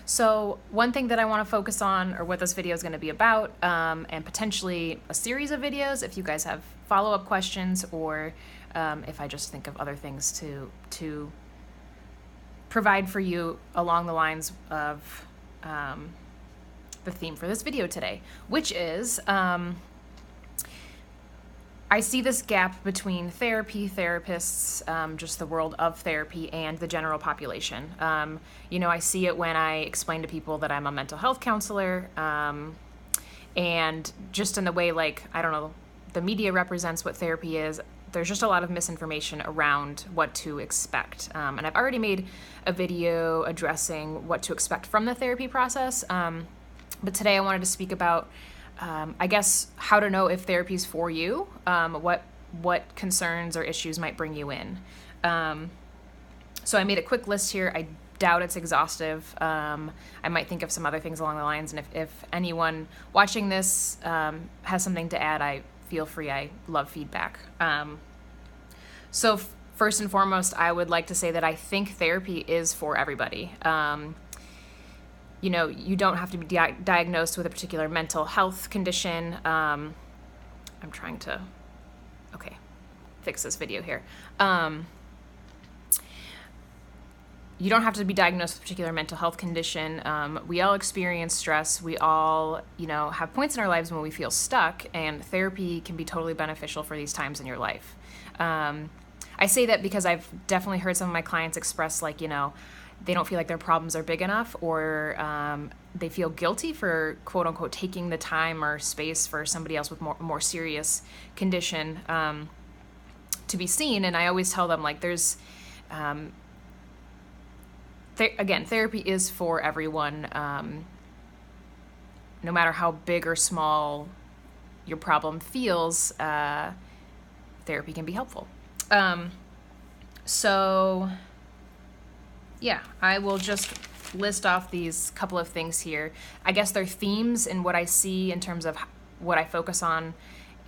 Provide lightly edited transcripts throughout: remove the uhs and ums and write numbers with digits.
So one thing that I want to focus on, or what this video is going to be about, and potentially a series of videos if you guys have follow-up questions, or if I just think of other things to provide for you along the lines of the theme for this video today, which is I see this gap between therapy, therapists, just the world of therapy, and the general population. I see it when I explain to people that I'm a mental health counselor, and just in the way, the media represents what therapy is. There's just a lot of misinformation around what to expect. And I've already made a video addressing what to expect from the therapy process. But today I wanted to speak about how to know if therapy is for you, what concerns or issues might bring you in. So I made a quick list here. I doubt it's exhaustive. I might think of some other things along the lines, and if anyone watching this has something to add, I feel free. I love feedback. So first and foremost, I would like to say that I think therapy is for everybody. You don't have to be diagnosed with a particular mental health condition. I'm trying to, fix this video here. You don't have to be diagnosed with a particular mental health condition. We all experience stress. We all, have points in our lives when we feel stuck, and therapy can be totally beneficial for these times in your life. I say that because I've definitely heard some of my clients express, they don't feel like their problems are big enough, or they feel guilty for quote unquote taking the time or space for somebody else with more serious condition to be seen. And I always tell them, there's therapy is for everyone, no matter how big or small your problem feels. Therapy can be helpful. I will just list off these couple of things here. I guess they're themes in what I see in terms of what I focus on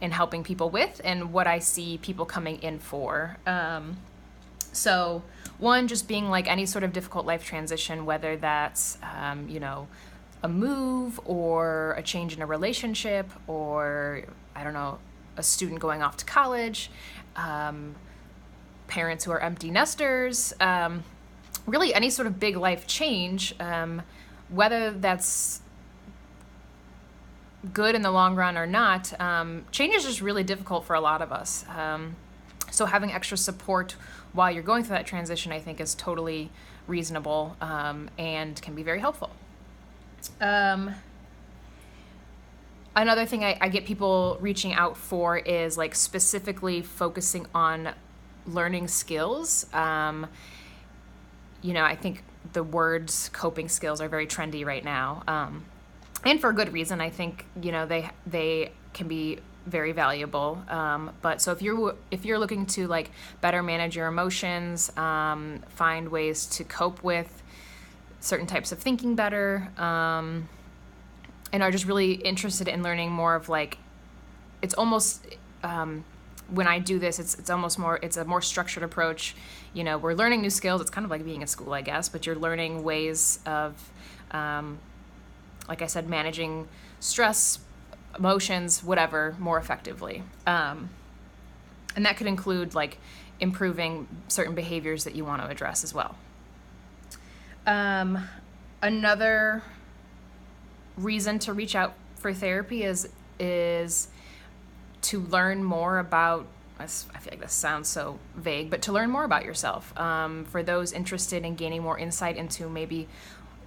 in helping people with, and what I see people coming in for. So one, just being any sort of difficult life transition, whether that's, a move or a change in a relationship, or, a student going off to college, parents who are empty nesters, really any sort of big life change, whether that's good in the long run or not. Change is just really difficult for a lot of us. So having extra support while you're going through that transition, I think, is totally reasonable, and can be very helpful. Another thing I get people reaching out for is specifically focusing on learning skills. I think the words coping skills are very trendy right now, and for a good reason. I think they can be very valuable. But so if you're looking to better manage your emotions, find ways to cope with certain types of thinking better, and are just really interested in learning more of it's almost when I do this, it's a more structured approach. We're learning new skills. It's kind of like being in school, I guess, but you're learning ways of, like I said, managing stress, emotions, whatever, more effectively. And that could include improving certain behaviors that you want to address as well. Another reason to reach out for therapy is to learn more about, I feel like this sounds so vague, but to learn more about yourself. For those interested in gaining more insight into maybe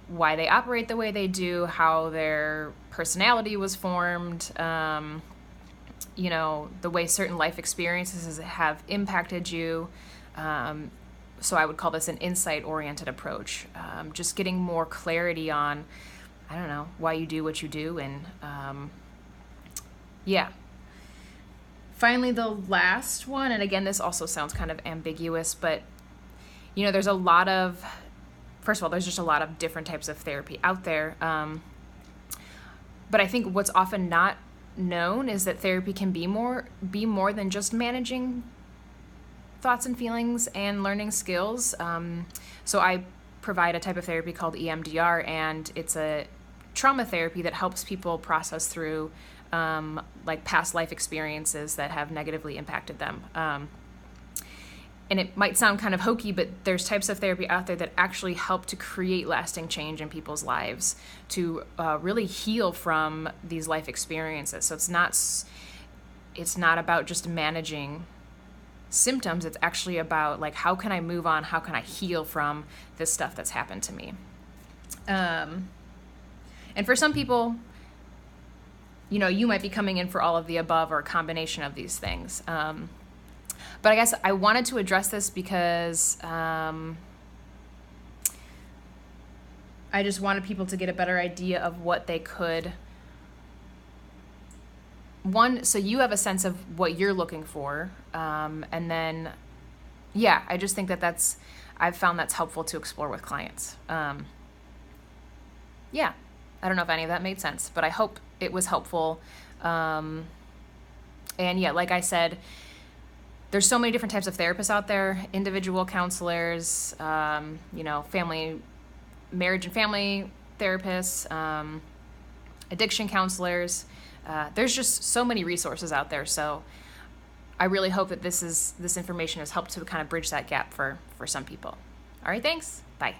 why they operate the way they do, how their personality was formed, the way certain life experiences have impacted you. So I would call this an insight-oriented approach. Just getting more clarity on, why you do what you do, and Finally, the last one, and again, this also sounds kind of ambiguous, but there's first of all, there's just a lot of different types of therapy out there. But I think what's often not known is that therapy can be more than just managing thoughts and feelings and learning skills. So I provide a type of therapy called EMDR, and it's a trauma therapy that helps people process through like past life experiences that have negatively impacted them. And it might sound kind of hokey, but there's types of therapy out there that actually help to create lasting change in people's lives, to really heal from these life experiences. So it's not about just managing symptoms. It's actually about, like, how can I move on? How can I heal from this stuff that's happened to me? And for some people, you know, you might be coming in for all of the above or a combination of these things. But I guess I wanted to address this because I just wanted people to get a better idea of what they could. One, so you have a sense of what you're looking for. And then, yeah, I just think that I've found that's helpful to explore with clients. Yeah, I don't know if any of that made sense, but I hope it was helpful. And yeah, like I said, there's so many different types of therapists out there: individual counselors, you know, marriage and family therapists, addiction counselors. There's just so many resources out there. So I really hope that this information has helped to kind of bridge that gap for some people. All right, thanks. Bye.